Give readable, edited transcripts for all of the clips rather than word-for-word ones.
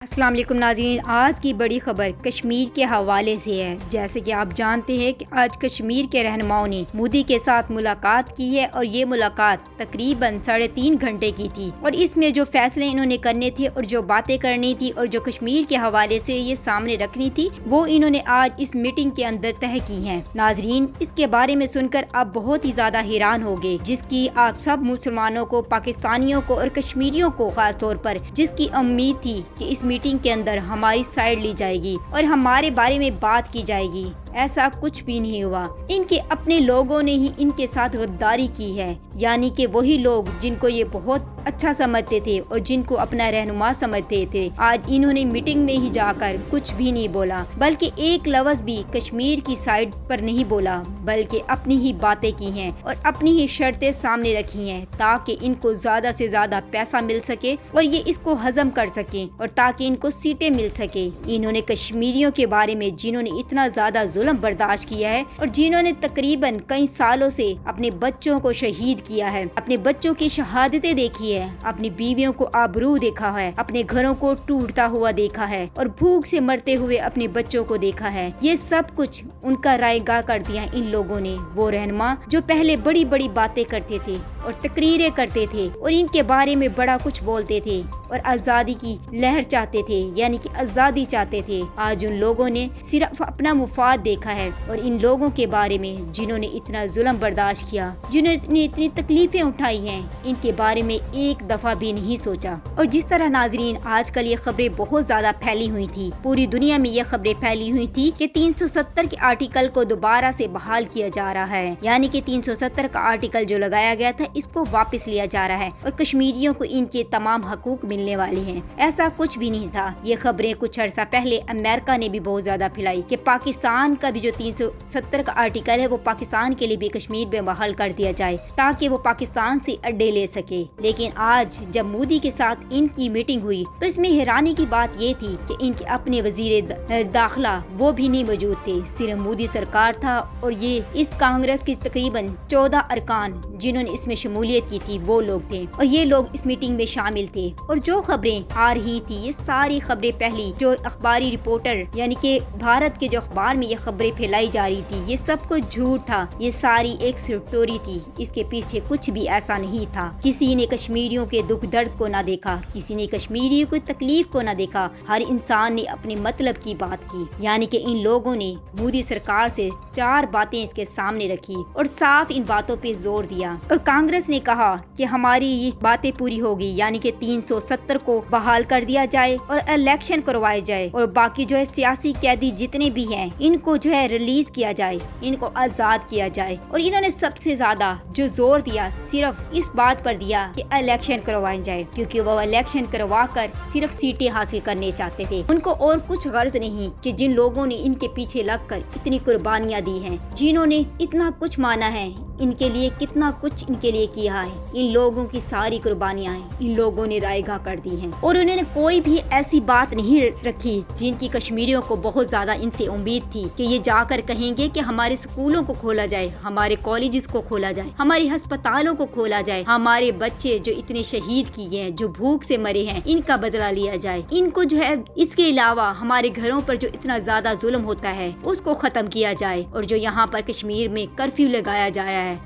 अस्सलाम वालेकुम नाज़रीन, आज की बड़ी खबर कश्मीर के हवाले से है। जैसे कि आप जानते हैं कि आज कश्मीर के रहनुमाओं ने मोदी के साथ मुलाकात की है और ये मुलाकात तकरीबन 3.5 घंटे की थी और इसमें जो फैसले इन्होंने करने थे और जो बातें करनी थी और जो कश्मीर के हवाले से ये सामने रखनी थी वो इन्होंने आज इस मीटिंग के अंदर तय की है। नाज़रीन, इसके बारे में सुनकर आप बहुत ही ज्यादा हैरान होंगे, जिसकी आप सब मुसलमानों को, पाकिस्तानियों को और कश्मीरियों को खास तौर पर जिसकी उम्मीद थी कि इस मीटिंग के अंदर हमारी साइड ली जाएगी और हमारे बारे में बात की जाएगी, ऐसा कुछ भी नहीं हुआ। इनके अपने लोगों ने ही इनके साथ गद्दारी की है, यानी कि वही लोग जिनको ये बहुत अच्छा समझते थे और जिनको अपना रहनुमा समझते थे, आज इन्होंने मीटिंग में ही जाकर कुछ भी नहीं बोला, बल्कि एक लफ्ज़ भी कश्मीर की साइड पर नहीं बोला, बल्कि अपनी ही बातें की हैं और अपनी ही शर्तें सामने रखी हैं ताकि इनको ज्यादा से ज्यादा पैसा मिल सके और ये इसको हजम कर सके और ताकि इनको सीटें मिल सके। इन्होंने कश्मीरियों के बारे में, जिन्होंने इतना ज्यादा जुल्म बर्दाश्त किया है और जिन्होंने तकरीबन कई सालों से अपने बच्चों को शहीद किया है, अपने बच्चों की शहादतें देखी है, अपनी बीवियों को आबरू देखा है, अपने घरों को टूटता हुआ देखा है और भूख से मरते हुए अपने बच्चों को देखा है, ये सब कुछ उनका रायगा कर दिया इन लोगों ने। वो रहनुमा जो पहले बड़ी बड़ी बातें करते थे और तकरीरें करते थे और इनके बारे में बड़ा कुछ बोलते थे और आज़ादी की लहर चाहते थे, यानी कि आज़ादी चाहते थे, आज उन लोगों ने सिर्फ अपना मुफाद देखा है। और इन लोगों के बारे में जिन्होंने इतना जुल्म बर्दाश्त किया, जिन्होंने इतनी तकलीफें उठाई हैं, इनके बारे में एक दफा भी नहीं सोचा। और जिस तरह नाजरीन आजकल ये खबरें बहुत ज्यादा फैली हुई थी, पूरी दुनिया में ये खबरें फैली हुई थी कि 370 के आर्टिकल को दोबारा से बहाल किया जा रहा है, यानी कि 370 का आर्टिकल जो लगाया गया था इसको वापस लिया जा रहा है और कश्मीरियों को इनके तमाम हकूक मिलने वाले हैं। ऐसा कुछ भी नहीं था। ये खबरें कुछ अर्सा पहले अमेरिका ने भी बहुत ज्यादा फैलाई कि पाकिस्तान का भी जो 370 का आर्टिकल है वो पाकिस्तान के लिए भी कश्मीर में बहाल कर दिया जाए ताकि वो पाकिस्तान से अड्डे ले सके। लेकिन आज जब मोदी के साथ इनकी मीटिंग हुई तो इसमें हैरानी की बात ये थी कि इनके अपने वजीर दाखिला वो भी नहीं मौजूद थे, सिर्फ मोदी सरकार था और ये इस कांग्रेस के तकरीबन 14 अरकान जिन्होंने इसमें शमूलियत की थी वो लोग थे और ये लोग इस मीटिंग में शामिल थे। और जो खबरें आ रही थी ये सारी खबरें पहली जो अखबारी रिपोर्टर यानी कि भारत के जो अखबार में ये खबरें फैलाई जा रही थी ये सब कुछ झूठ था, ये सारी एक स्टोरी थी, इसके पीछे कुछ भी ऐसा नहीं था। किसी ने कश्मीरियों के दुख दर्द को ना देखा, किसी ने कश्मीरियों की तकलीफ को ना देखा, हर इंसान ने अपने मतलब की बात की। यानी कि इन लोगों ने मोदी सरकार से 4 बातें इसके सामने रखी और साफ इन बातों पे जोर दिया और कांग्रेस ने कहा कि हमारी ये बातें पूरी होगी, यानी कि 370 को बहाल कर दिया जाए और इलेक्शन करवाए जाए और बाकी जो है सियासी कैदी जितने भी हैं इनको जो है रिलीज किया जाए, इनको आजाद किया जाए। और इन्होंने सबसे ज्यादा जो जोर दिया सिर्फ इस बात पर दिया कि इलेक्शन करवाए जाए, क्योंकि वो इलेक्शन करवा कर सिर्फ सीटें हासिल करने चाहते थे। उनको और कुछ गर्ज नहीं कि जिन लोगों ने इनके पीछे लगकर इतनी कुर्बानियां दी हैं, जिन्होंने इतना कुछ माना है इनके लिए, कितना कुछ इनके लिए किया है, इन लोगों की सारी कुर्बानियां इन लोगों ने रायगा कर दी हैं। और उन्होंने कोई भी ऐसी बात नहीं रखी जिनकी कश्मीरियों को बहुत ज्यादा इनसे उम्मीद थी कि ये जाकर कहेंगे कि हमारे स्कूलों को खोला जाए, हमारे कॉलेजेस को खोला जाए, हमारे अस्पतालों को खोला जाए, हमारे बच्चे जो इतने शहीद किए हैं, जो भूख से मरे हैं, इनका बदला लिया जाए, इनको जो है इसके अलावा हमारे घरों पर जो इतना ज्यादा जुल्म होता है उसको खत्म किया जाए और जो यहाँ पर कश्मीर में कर्फ्यू लगाया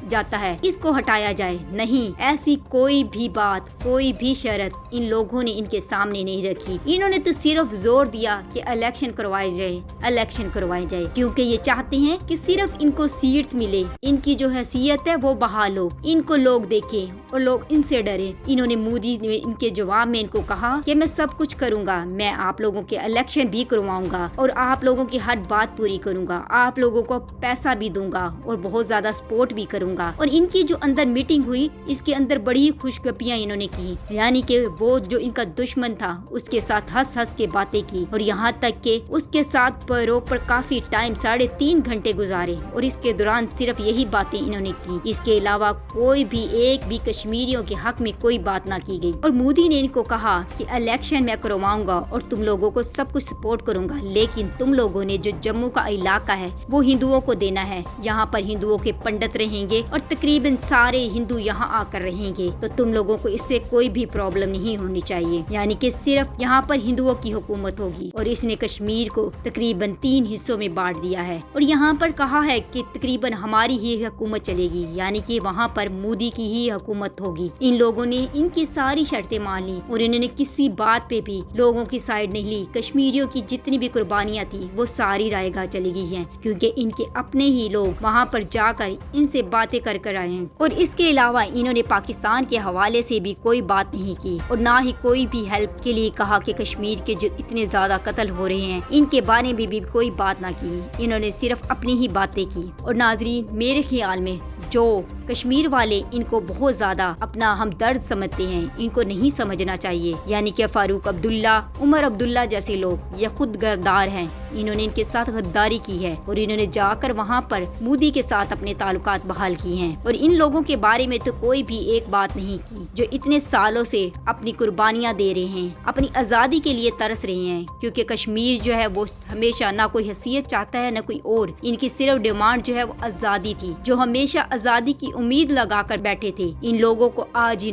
जाता है इसको हटाया जाए। नहीं, ऐसी कोई भी बात, कोई भी शर्त इन लोगों ने इनके सामने नहीं रखी। इन्होंने तो सिर्फ जोर दिया कि इलेक्शन करवाए जाए, इलेक्शन करवाए जाए, क्योंकि ये चाहते हैं कि सिर्फ इनको सीट्स मिले, इनकी जो हैसियत है वो बहाल हो, इनको लोग देखें और लोग इनसे डरे। इन्होंने मोदी ने इनके जवाब में इनको कहा कि मैं सब कुछ करूंगा, मैं आप लोगों के इलेक्शन भी करवाऊंगा और आप लोगों की हर बात पूरी करूंगा, आप लोगों को पैसा भी दूंगा और बहुत ज्यादा सपोर्ट भी करूंगा। और इनकी जो अंदर मीटिंग हुई इसके अंदर बड़ी खुशगपियां इन्होंने की, यानी कि वो जो इनका दुश्मन था उसके साथ हंस हंस के बातें की और यहाँ तक के उसके साथ पैरों पर काफी टाइम 3.5 घंटे गुजारे और इसके दौरान सिर्फ यही बातें इन्होंने की। इसके अलावा कोई भी एक भी कश्मीरियों के हक में कोई बात ना की गई। और मोदी ने इनको कहा कि इलेक्शन मैं करवाऊंगा और तुम लोगों को सब कुछ सपोर्ट करूंगा, लेकिन तुम लोगों ने जो जम्मू का इलाका है वो हिंदुओं को देना है, यहाँ पर हिंदुओं के पंडित रहे رہیں گے اور تقریباً سارے ہندو یہاں آ کر رہیں گے، تو تم لوگوں کو اس سے کوئی بھی پرابلم نہیں ہونی چاہیے، یعنی کہ صرف یہاں پر ہندوؤں کی حکومت ہوگی۔ اور اس نے کشمیر کو تقریباً 3 حصوں میں بانٹ دیا ہے اور یہاں پر کہا ہے کہ تقریباً ہماری ہی حکومت چلے گی، یعنی کہ وہاں پر مودی کی ہی حکومت ہوگی۔ ان لوگوں نے ان کی ساری شرطیں مان لی اور انہوں نے کسی بات پہ بھی لوگوں کی سائیڈ نہیں لی۔ کشمیریوں کی جتنی بھی قربانیاں تھی وہ ساری رائے گاہ چلی گئی ہیں، کیونکہ ان کے اپنے ہی لوگ وہاں پر جا کر ان سے باتیں کر آئے ہیں۔ اور اس کے علاوہ انہوں نے پاکستان کے حوالے سے بھی کوئی بات نہیں کی اور نہ ہی کوئی بھی ہیلپ کے لیے کہا کہ کشمیر کے جو اتنے زیادہ قتل ہو رہے ہیں ان کے بارے میں بھی کوئی بات نہ کی۔ انہوں نے صرف اپنی ہی باتیں کی۔ اور ناظرین، میرے خیال میں جو کشمیر والے ان کو بہت زیادہ اپنا ہمدرد سمجھتے ہیں، ان کو نہیں سمجھنا چاہیے، یعنی کہ فاروق عبداللہ، عمر عبداللہ جیسے لوگ یہ خود غدار ہیں، انہوں نے ان کے ساتھ غداری کی ہے اور انہوں نے جا کر وہاں پر مودی کے ساتھ اپنے تعلقات بحال کی ہیں۔ اور ان لوگوں کے بارے میں تو کوئی بھی ایک بات نہیں کی جو اتنے سالوں سے اپنی قربانیاں دے رہے ہیں، اپنی آزادی کے لیے ترس رہے ہیں، کیونکہ کشمیر جو ہے وہ ہمیشہ نہ کوئی حیثیت چاہتا ہے نہ کوئی اور، ان کی صرف ڈیمانڈ جو ہے وہ آزادی تھی، جو ہمیشہ آزادی کی امید لگا کر بیٹھے تھے۔ ان لوگوں کو آج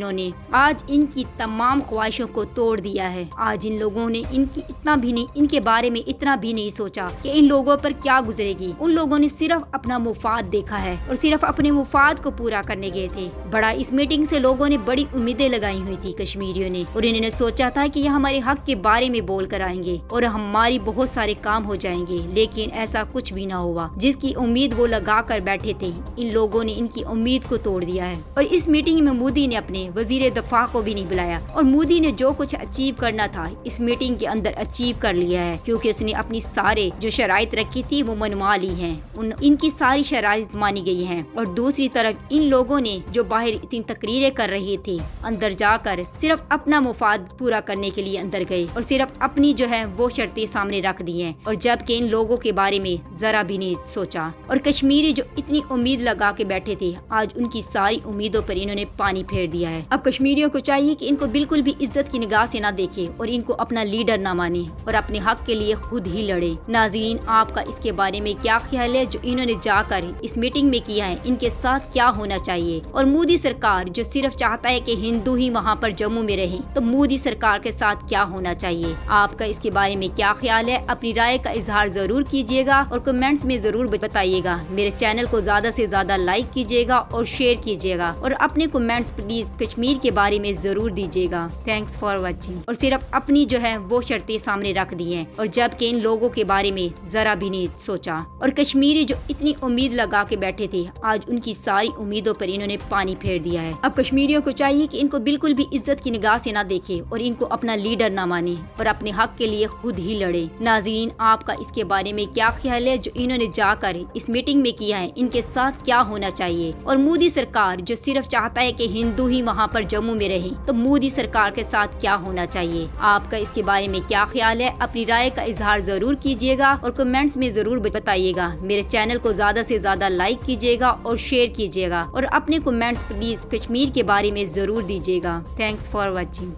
ان کی تمام خواہشوں کو توڑ دیا ہے۔ آج ان لوگوں نے ان کے بارے میں اتنا بھی نہیں سوچا کہ ان لوگوں پر کیا گزرے گی۔ ان لوگوں نے صرف اپنا مفاد دیکھا ہے اور صرف اپنے مفاد کو پورا کرنے گئے تھے۔ بڑا اس میٹنگ سے لوگوں نے بڑی امیدیں لگائی ہوئی تھی کشمیریوں نے، اور انہوں نے سوچا تھا کہ یہ ہمارے حق کے بارے میں بول کر آئیں گے اور ہماری بہت سارے کام ہو جائیں گے، لیکن ایسا کچھ بھی نہ ہوا۔ جس کی امید وہ لگا کر بیٹھے تھے، ان لوگوں نے ان کی امید کو توڑ دیا ہے۔ اور اس میٹنگ میں مودی نے اپنے وزیر دفاع کو بھی نہیں بلایا، اور مودی نے جو کچھ اچیو کرنا تھا اس میٹنگ کے اندر اچیو کر لیا ہے، کیونکہ اس نے اپنی سارے جو شرائط رکھی تھی وہ منوا لی ہیں، ان کی ساری شرائط مانی گئی ہیں۔ اور دوسری طرف ان لوگوں نے جو باہر اتنی تقریریں کر رہے تھے، اندر جا کر صرف اپنا مفاد پورا کرنے کے لیے اندر گئے اور صرف اپنی جو ہے وہ شرطیں سامنے رکھ دی ہیں، اور جبکہ ان لوگوں کے بارے میں ذرا بھی نہیں سوچا۔ اور کشمیری جو اتنی امید لگا کے بیٹھے تھے، آج ان کی ساری امیدوں پر انہوں نے پانی پھیر دیا ہے۔ اب کشمیریوں کو چاہیے کہ ان کو بالکل بھی عزت کی نگاہ سے نہ دیکھے اور ان کو اپنا لیڈر نہ مانے اور اپنے حق کے لیے خود ہی لڑے۔ ناظرین، آپ کا اس کے بارے میں کیا خیال ہے جو انہوں نے جا کر اس میٹنگ میں کیا ہے؟ ان کے ساتھ کیا ہونا چاہیے؟ اور مودی سرکار جو صرف چاہتا ہے کہ ہندو ہی وہاں پر جموں میں رہیں، تو مودی سرکار کے ساتھ کیا ہونا چاہیے؟ آپ کا اس کے بارے میں کیا خیال ہے؟ اپنی رائے کا اظہار ضرور کیجیے گا اور کمنٹس میں ضرور بتائیے گا۔ میرے چینل کو زیادہ سے زیادہ لائک کیجیے گا اور شیئر کیجیے گا، اور اپنے کمنٹس پلیز کشمیر کے بارے میں ضرور دیجیے گا۔ Thanks for watching. اور صرف اپنی جو ہے وہ شرطیں سامنے رکھ دی ہیں، اور جبکہ ان لوگوں کے بارے میں ذرا بھی نہیں سوچا۔ اور کشمیری جو اتنی امید لگا کے بیٹھے تھے، آج ان کی ساری امیدوں پر انہوں نے پانی پھیر دیا ہے۔ اب کشمیریوں کو چاہیے کہ ان کو بالکل بھی عزت کی نگاہ سے نہ دیکھے اور ان کو اپنا لیڈر نہ مانے اور اپنے حق کے لیے خود ہی لڑے۔ ناظرین، آپ کا اس کے بارے میں کیا خیال ہے جو انہوں نے جا کر اس میٹنگ میں کیا ہے؟ ان کے ساتھ کیا ہونا چاہیے؟ اور مودی سرکار جو صرف چاہتا ہے کہ ہندو ہی وہاں پر جموں میں رہیں، تو مودی سرکار کے ساتھ کیا ہونا چاہیے؟ آپ کا اس کے بارے میں کیا خیال ہے؟ اپنی رائے کا اظہار ضرور کیجیے گا اور کمنٹس میں ضرور بتائیے گا۔ میرے چینل کو زیادہ سے زیادہ لائک کیجیے گا اور شیئر کیجیے گا، اور اپنے کمنٹس پلیز کشمیر کے بارے میں ضرور دیجیے گا۔ Thanks for watching.